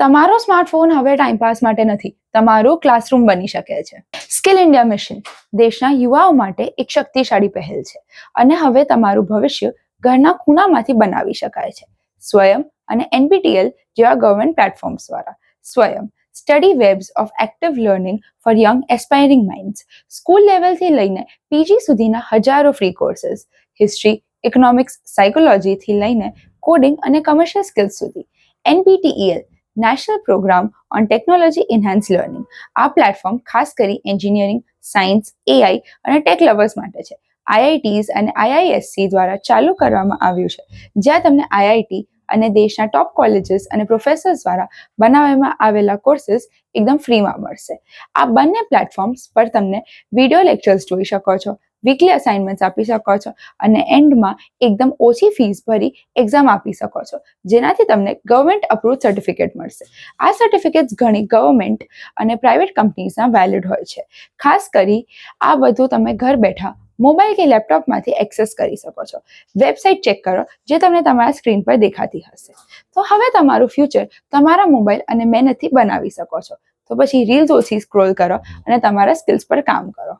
તમારો સ્માર્ટફોન હવે ટાઈમપાસ માટે નથી, તમારું ક્લાસરૂમ બની શકે છે. સ્કિલ ઇન્ડિયા મિશન દેશના યુવાઓ માટે એક શક્તિશાળી પહેલ છે અને હવે તમારું ભવિષ્ય ઘરના ખૂણામાંથી બનાવી શકાય છે. સ્વયં અને NPTEL જેવા ગવર્મેન્ટ પ્લેટફોર્મ્સ દ્વારા. Swayam study webs of active learning for young aspiring minds. School લેવલથી લઈને PG સુધીના હજારો ફ્રી કોર્सेस, હિસ્ટ્રી, ઇકોનોમિક્સ, સાયકોલોજીથી લઈને કોડિંગ અને કમર્શિયલ સ્કિલ્સ સુધી. NPTEL national programme on technology enhance learning. આ પ્લેટફોર્મ ખાસ કરી એન્જિનિયરિંગ, સાયન્સ, AI અને ટેક લવર્સ માટે છે. IITs અને IISc દ્વારા ચાલુ કરવામાં આવ્યું છે, જ્યાં તમને IIT અને દેશના ટોપ કોલેજીસ અને પ્રોફેસર્સ દ્વારા બનાવવામાં આવેલા કોર્सेस એકદમ ફ્રીમાં મળશે. આ બંને પ્લેટફોર્મ્સ પર તમને વિડીયો લેક્ચર્સ જોઈ શકો છો, વીકલી અસાઇનમેન્ટ્સ આપી શકો છો અને એન્ડમાં એકદમ ઓછી ફીસ ભરી એક્ઝામ આપી શકો છો, જેનાથી તમને ગવર્મેન્ટ અપ્રુવ સર્ટિફિકેટ મળશે. આ સર્ટિફિકેટ્સ ઘણી ગવર્મેન્ટ અને પ્રાઇવેટ કંપનીઝના વેલિડ હોય છે. ખાસ કરી આ બધું તમે ઘર બેઠા મોબાઈલ કે લેપટોપમાંથી એક્સેસ કરી શકો છો. વેબસાઇટ ચેક કરો જે તમને તમારા સ્ક્રીન પર દેખાતી હશે. તો હવે તમારું ફ્યુચર તમારા મોબાઈલ અને મહેનતથી બનાવી શકો છો. તો પછી રીલ્સ ઓછી સ્ક્રોલ કરો અને તમારા સ્કિલ્સ પર કામ કરો.